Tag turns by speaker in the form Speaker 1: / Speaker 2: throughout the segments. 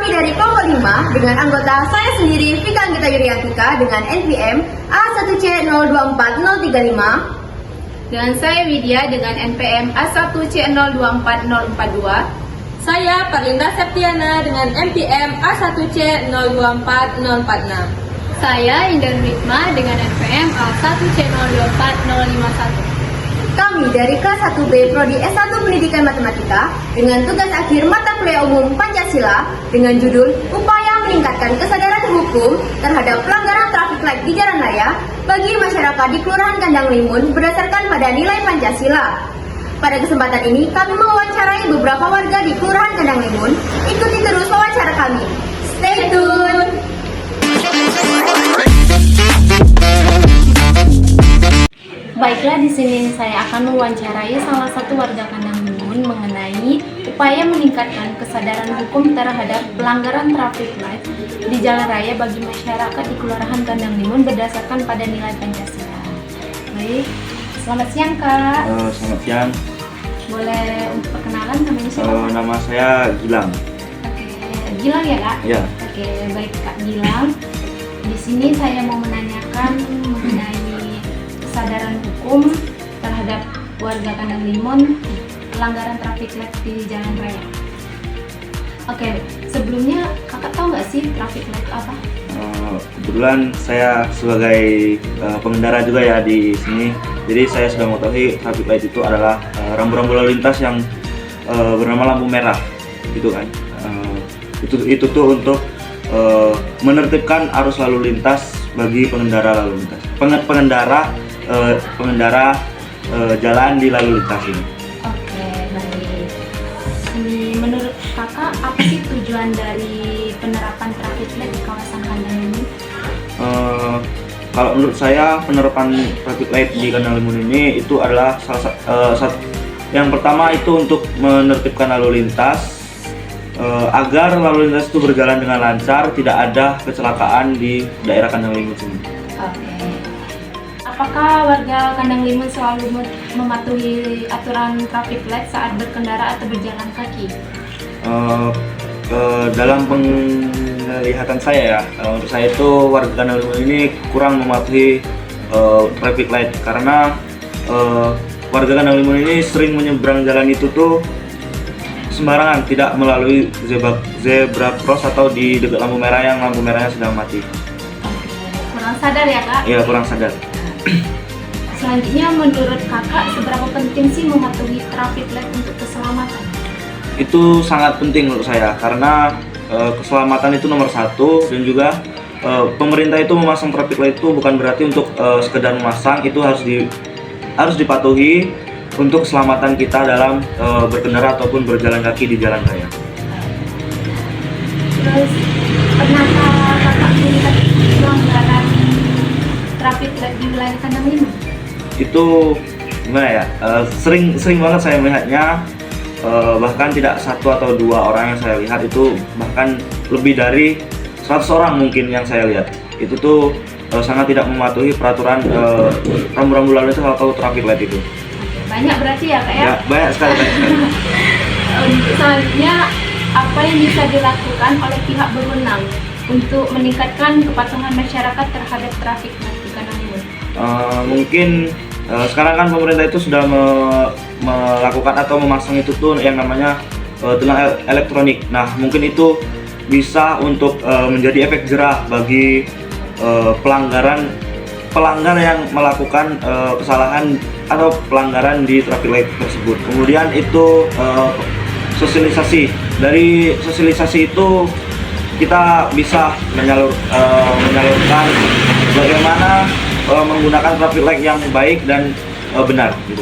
Speaker 1: Kami dari Kelompok 5 dengan anggota saya sendiri Vika Anggita Yuriantika dengan NPM A1C024035.
Speaker 2: Dan saya Widya dengan NPM A1C024042.
Speaker 3: Saya Parlinda Septiana dengan NPM A1C024046.
Speaker 2: Saya Indah Ritma dengan NPM A1C024051.
Speaker 1: Kami dari kelas 1B Prodi S1 Pendidikan Matematika dengan tugas akhir mata kuliah umum Pancasila dengan judul Upaya Meningkatkan Kesadaran Hukum terhadap Pelanggaran Traffic Light di Jalan Raya bagi masyarakat di Kelurahan Kandang Limun berdasarkan pada nilai Pancasila. Pada kesempatan ini kami mewawancarai beberapa warga di Kelurahan Kandang Limun. Ikuti terus wawancara kami. Stay tune.
Speaker 2: Baiklah, di sini saya akan mewawancarai salah satu warga Kandang Limun mengenai upaya meningkatkan kesadaran hukum terhadap pelanggaran traffic light di jalan raya bagi masyarakat di Kelurahan Kandang Limun berdasarkan pada nilai Pancasila. Baik, selamat siang Kak.
Speaker 4: Selamat siang.
Speaker 2: Boleh untuk perkenalan namanya siapa?
Speaker 4: Nama saya Gilang.
Speaker 2: Oke, Gilang ya Kak?
Speaker 4: Ya.
Speaker 2: Oke, baik Kak Gilang. Di sini saya mau menanyakan mengenai kesadaran hukum terhadap warga Kandang Limun pelanggaran traffic light di jalan raya. Oke, sebelumnya kakak tahu nggak sih traffic light apa?
Speaker 4: Kebetulan saya sebagai pengendara juga ya di sini, jadi saya sudah mengetahui traffic light itu adalah rambu-rambu lalu lintas yang bernama lampu merah, gitu kan. Itu tuh untuk menertibkan arus lalu lintas bagi pengendara lalu lintas, pengendara jalan di lalu lintas ini.
Speaker 2: Oke, baik. Menurut kakak, apa sih tujuan dari penerapan traffic light di kawasan Kandang Limun?
Speaker 4: Kalau menurut saya penerapan traffic light di Kandang Limun ini itu adalah yang pertama itu untuk menertibkan lalu lintas agar lalu lintas itu berjalan dengan lancar, tidak ada kecelakaan di daerah Kandang Limun ini.
Speaker 2: Oke. Apakah warga Kandang Limun selalu mematuhi aturan traffic light saat berkendara atau berjalan kaki?
Speaker 4: Dalam penglihatan saya ya, untuk saya itu warga Kandang Limun ini kurang mematuhi traffic light karena warga Kandang Limun ini sering menyeberang jalan itu tuh sembarangan, tidak melalui zebra cross atau di dekat lampu merah yang lampu merahnya sedang mati.
Speaker 2: Kurang sadar ya Kak?
Speaker 4: Iya, kurang sadar.
Speaker 2: Selanjutnya, menurut kakak seberapa penting sih mematuhi traffic light untuk keselamatan?
Speaker 4: Itu sangat penting menurut saya karena keselamatan itu nomor satu, dan juga pemerintah itu memasang traffic light itu bukan berarti untuk sekedar memasang, itu harus dipatuhi untuk keselamatan kita dalam berkendara ataupun berjalan kaki di jalan raya.
Speaker 2: Terus, pernahkah kakak melihat pelanggaran traffic light di wilayah Kandang Limun?
Speaker 4: Itu gimana ya? Sering banget saya melihatnya, bahkan tidak satu atau dua orang yang saya lihat, itu bahkan lebih dari 100 orang mungkin yang saya lihat. Itu tuh sangat tidak mematuhi peraturan rambu-rambu lalu lintas atau traffic light itu.
Speaker 2: Banyak berarti ya Kak ya?
Speaker 4: Ya, banyak sekali.
Speaker 2: Untuk selanjutnya, apa yang bisa dilakukan oleh pihak berwenang untuk meningkatkan kepatuhan masyarakat terhadap traffic light di Kandang Limun?
Speaker 4: Mungkin sekarang kan pemerintah itu sudah melakukan atau memasang itu tuh yang namanya tilang elektronik. Nah, mungkin itu bisa untuk menjadi efek jerah bagi pelanggar yang melakukan kesalahan atau pelanggaran di traffic light tersebut. Kemudian itu sosialisasi. Dari sosialisasi itu kita bisa menyalurkan bagaimana menggunakan traffic light yang baik dan benar gitu.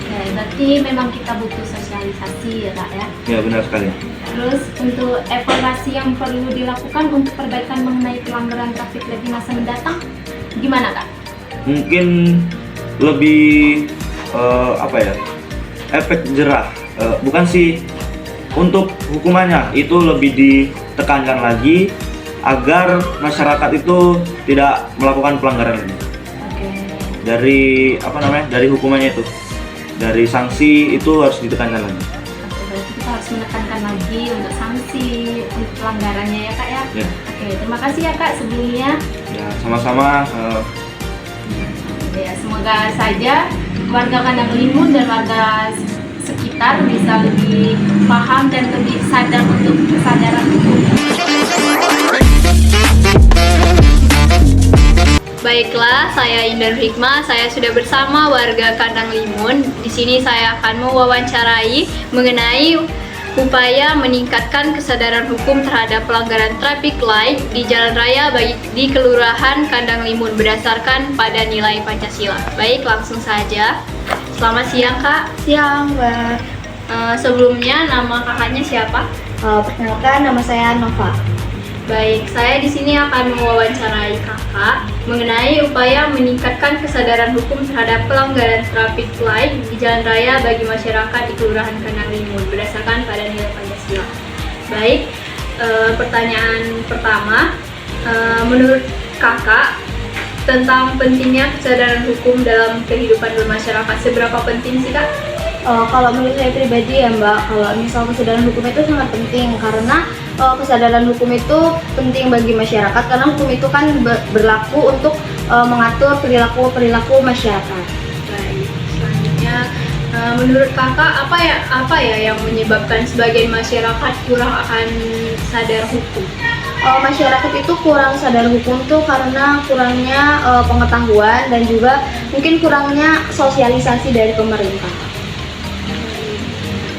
Speaker 2: Ya, berarti memang kita butuh sosialisasi ya Kak ya?
Speaker 4: Ya, benar sekali.
Speaker 2: Terus untuk evaluasi yang perlu dilakukan untuk perbaikan mengenai pelanggaran traffic light di masa mendatang, gimana Kak?
Speaker 4: Mungkin lebih efek jerah, bukan sih, untuk hukumannya itu lebih ditekankan lagi agar masyarakat itu tidak melakukan pelanggaran ini. Dari hukumannya itu, dari sanksi itu harus ditekankan lagi.
Speaker 2: Berarti kita harus menekankan lagi untuk sanksi untuk pelanggarannya ya Kak ya.
Speaker 4: Ya.
Speaker 2: Oke, terima kasih ya Kak sebelumnya.
Speaker 4: Ya, sama-sama.
Speaker 2: Ya, semoga saja warga Kandang Limun dan warga sekitar bisa lebih paham dan lebih sadar untuk kesadaran hukum. Baiklah, saya Indah Hikmah. Saya sudah bersama warga Kandang Limun. Di sini saya akan mewawancarai mengenai upaya meningkatkan kesadaran hukum terhadap pelanggaran traffic light di jalan raya baik di Kelurahan Kandang Limun berdasarkan pada nilai Pancasila. Baik, langsung saja. Selamat siang Kak.
Speaker 1: Siang, Mbak.
Speaker 2: Sebelumnya nama kakaknya siapa?
Speaker 1: Perkenalkan, nama saya Nova.
Speaker 2: Baik, saya di sini akan mewawancarai kakak mengenai upaya meningkatkan kesadaran hukum terhadap pelanggaran traffic light di jalan raya bagi masyarakat di Kelurahan Kandang Limun berdasarkan pada nilai Pancasila. Baik, pertanyaan pertama, menurut kakak tentang pentingnya kesadaran hukum dalam kehidupan bermasyarakat, seberapa penting sih Kak?
Speaker 1: Kalau menurut saya pribadi ya Mbak, kalau misal kesadaran hukum itu sangat penting karena kesadaran hukum itu penting bagi masyarakat karena hukum itu kan berlaku untuk mengatur perilaku masyarakat.
Speaker 2: Baik, selanjutnya menurut kakak apa ya yang menyebabkan sebagian masyarakat kurang akan sadar hukum?
Speaker 1: Masyarakat itu kurang sadar hukum tuh karena kurangnya pengetahuan dan juga mungkin kurangnya sosialisasi dari pemerintah.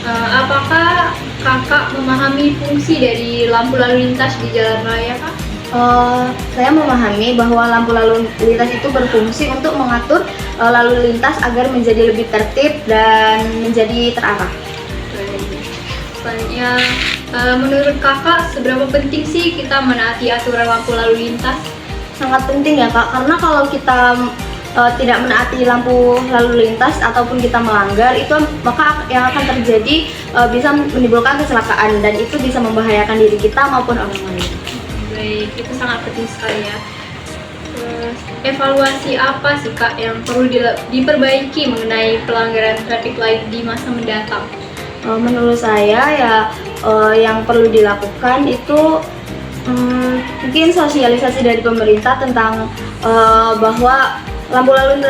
Speaker 2: Apakah kakak memahami fungsi dari lampu lalu lintas di jalan raya Kak?
Speaker 1: Saya memahami bahwa lampu lalu lintas itu berfungsi untuk mengatur lalu lintas agar menjadi lebih tertib dan menjadi terarah.
Speaker 2: Selanjutnya, menurut kakak seberapa penting sih kita menaati aturan lampu lalu lintas?
Speaker 1: Sangat penting ya Kak, karena kalau kita tidak menaati lampu lalu lintas ataupun kita melanggar itu maka yang akan terjadi bisa menimbulkan kecelakaan dan itu bisa membahayakan diri kita maupun orang lain.
Speaker 2: Baik, itu sangat penting sekali ya. Evaluasi apa sih Kak yang perlu diperbaiki mengenai pelanggaran traffic light di masa mendatang?
Speaker 1: Menurut saya ya yang perlu dilakukan itu mungkin sosialisasi dari pemerintah tentang bahwa lampu lalu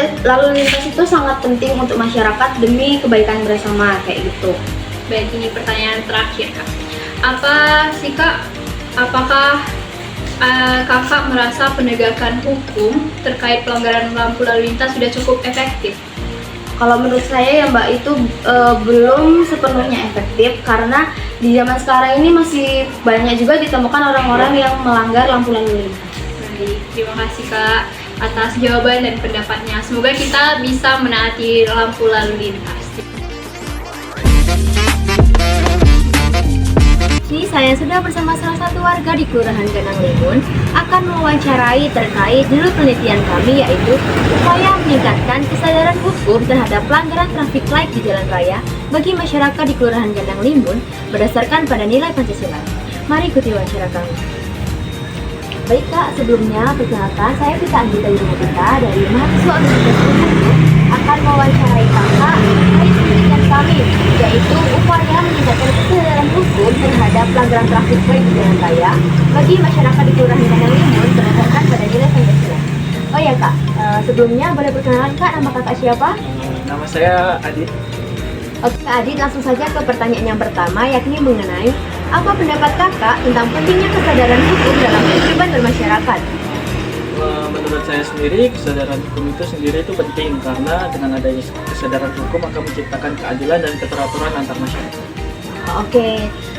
Speaker 1: lintas itu sangat penting untuk masyarakat demi kebaikan bersama kayak gitu.
Speaker 2: Baik, ini pertanyaan terakhir Kak. Apakah kakak merasa penegakan hukum terkait pelanggaran lampu lalu lintas sudah cukup efektif?
Speaker 1: Kalau menurut saya ya Mbak itu belum sepenuhnya efektif karena di zaman sekarang ini masih banyak juga ditemukan orang-orang yang melanggar lampu lalu lintas.
Speaker 2: Baik, terima kasih Kak atas jawaban dan pendapatnya. Semoga kita bisa menaati lampu lalu lintas.
Speaker 1: Kini saya sudah bersama salah satu warga di Kelurahan Kandang Limun akan mewawancarai terkait dulu penelitian kami yaitu upaya meningkatkan kesadaran hukum terhadap pelanggaran traffic light di jalan raya bagi masyarakat di Kelurahan Kandang Limun berdasarkan pada nilai Pancasila. Mari ikuti wawancara kami. Baik Kak, sebelumnya perkenalkan saya Pita Anggita Yudhika dari mahasiswa Universitas Unpad akan mewawancarai kakak terkait penelitian kami yaitu upaya meningkatkan kesadaran hukum terhadap pelanggaran traffic light di jalan raya bagi masyarakat di Kelurahan Kandang Limun berdasarkan pada nilai Pancasila. Oh ya Kak, sebelumnya boleh perkenalan Kak, nama kakak siapa?
Speaker 5: Nama saya Adit.
Speaker 1: Oke Kak Adit, langsung saja ke pertanyaan yang pertama yakni mengenai apa pendapat kakak tentang pentingnya kesadaran hukum dalam kehidupan bermasyarakat?
Speaker 5: Menurut saya sendiri, kesadaran hukum itu sendiri itu penting karena dengan adanya kesadaran hukum akan menciptakan keadilan dan keteraturan antar masyarakat.
Speaker 1: Oke,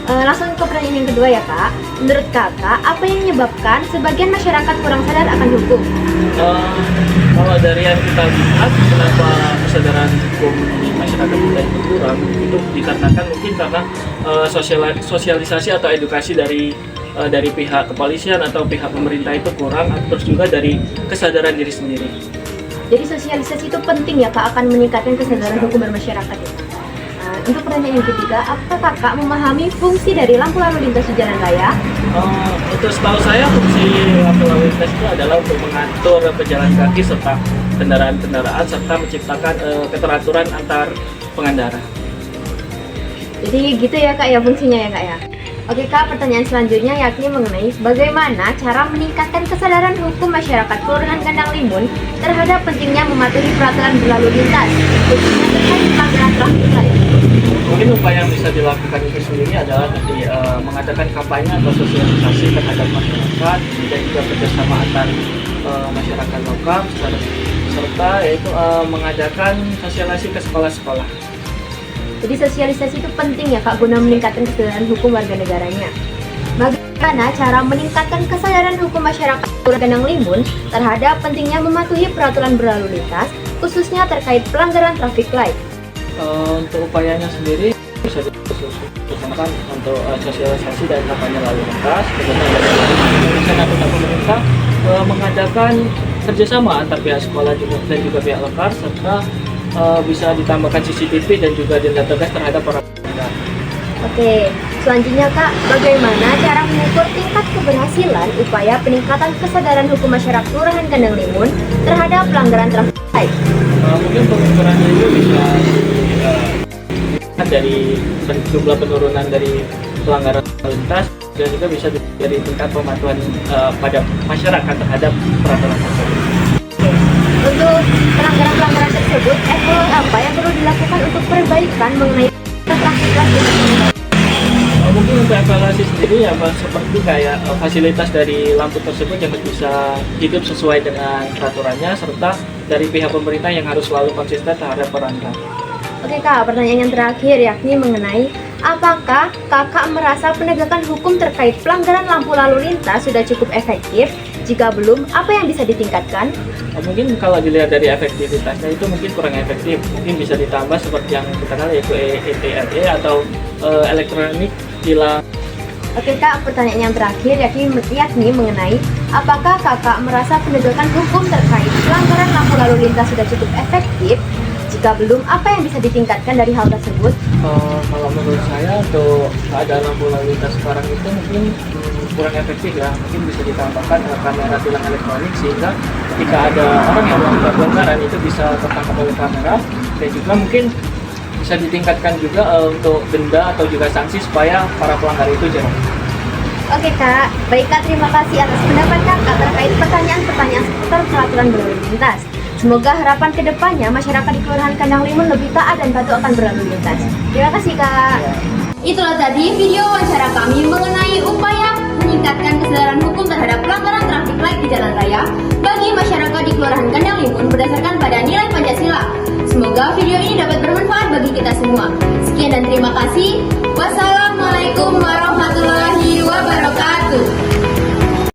Speaker 1: langsung ke pertanyaan yang kedua ya Kak. Menurut kakak, apa yang menyebabkan sebagian masyarakat kurang sadar akan hukum?
Speaker 5: Kalau dari yang kita lihat, kenapa kesadaran hukum di masyarakat kita itu kurang, itu dikarenakan mungkin karena sosialisasi atau edukasi dari pihak kepolisian atau pihak pemerintah itu kurang, terus juga dari kesadaran diri sendiri.
Speaker 1: Jadi sosialisasi itu penting ya Kak, akan meningkatkan kesadaran hukum bermasyarakat ya. Untuk pertanyaan yang ketiga, apakah kakak memahami fungsi dari lampu lalu lintas di jalan raya?
Speaker 5: Untuk setahu saya, fungsi lampu lalu lintas itu adalah untuk mengatur pejalan kaki serta kendaraan-kendaraan serta menciptakan keteraturan antar pengendara.
Speaker 1: Jadi gitu ya Kak ya fungsinya ya Kak ya. Oke Kak, pertanyaan selanjutnya yakni mengenai bagaimana cara meningkatkan kesadaran hukum masyarakat Kelurahan Kandang Limun terhadap pentingnya mematuhi peraturan berlalu lintas, khususnya terkait pelanggaran traffic light.
Speaker 5: Mungkin upaya yang bisa dilakukan itu sendiri adalah tadi mengadakan kampanye atau sosialisasi terhadap masyarakat dan juga kerjasama antar masyarakat lokal serta yaitu mengadakan sosialisasi ke sekolah-sekolah.
Speaker 1: Jadi sosialisasi itu penting ya Kak guna meningkatkan kesadaran hukum warga negaranya. Bagaimana cara meningkatkan kesadaran hukum masyarakat Kelurahan Kandang Limun terhadap pentingnya mematuhi peraturan berlalu lintas, khususnya terkait pelanggaran traffic light?
Speaker 5: Untuk upayanya sendiri bisa dilaksanakan untuk sosialisasi dan kampanye lalu lintas. Kemudian dari pemerintah mengadakan kerjasama antar pihak sekolah dan juga pihak lokal serta bisa ditambahkan CCTV dan juga denda tegas terhadap para pelanggar.
Speaker 1: Oke, selanjutnya Kak, bagaimana cara mengukur tingkat keberhasilan upaya peningkatan kesadaran hukum masyarakat Kelurahan Kandang Limun terhadap pelanggaran traffic light?
Speaker 5: Mungkin pengukurannya itu bisa dilihat dari jumlah penurunan dari pelanggaran lalu lintas dan juga bisa dari tingkat pematuhan pada masyarakat terhadap peraturan tersebut.
Speaker 1: Untuk pelanggaran-pelanggaran tersebut, evaluasi apa yang perlu dilakukan untuk perbaikan mengenai traffic light?
Speaker 5: Mungkin untuk evaluasi sendiri ya seperti kayak fasilitas dari lampu tersebut yang bisa hidup sesuai dengan peraturannya serta dari pihak pemerintah yang harus selalu konsisten terhadap pelanggar.
Speaker 1: Oke Kak, pertanyaan yang terakhir yakni mengenai apakah Kakak merasa penegakan hukum terkait pelanggaran lampu lalu lintas sudah cukup efektif? Jika belum, apa yang bisa ditingkatkan?
Speaker 5: Mungkin kalau dilihat dari efektivitasnya itu mungkin kurang efektif. Mungkin bisa ditambah seperti yang kita kenal yaitu ETLE atau elektronik tilang.
Speaker 1: Oke Kak, pertanyaan yang terakhir yakni mengenai apakah Kakak merasa penegakan hukum terkait pelanggaran lampu lalu lintas sudah cukup efektif? Jika belum, apa yang bisa ditingkatkan dari hal tersebut?
Speaker 5: Kalau menurut saya untuk keadaan lampu lalu lintas sekarang itu mungkin kurang efektif ya. Mungkin bisa ditambahkan kamera tilang elektronik sehingga ketika ada orang yang melakukan pelanggaran itu bisa tertangkap oleh kamera dan juga mungkin bisa ditingkatkan juga untuk denda atau juga sanksi supaya para pelanggar itu jerah.
Speaker 1: Oke Kak, baiklah terima kasih atas pendapat Kakak terkait pertanyaan-pertanyaan seputar peraturan berlalu lintas. Semoga harapan kedepannya masyarakat di Kelurahan Kandang Limun lebih taat dan patuh akan berlalu lintas. Terima kasih Kak. Itulah tadi video wawancara kami mengenai upaya meningkatkan kesadaran hukum terhadap pelanggaran traffic light di jalan raya bagi masyarakat di Kelurahan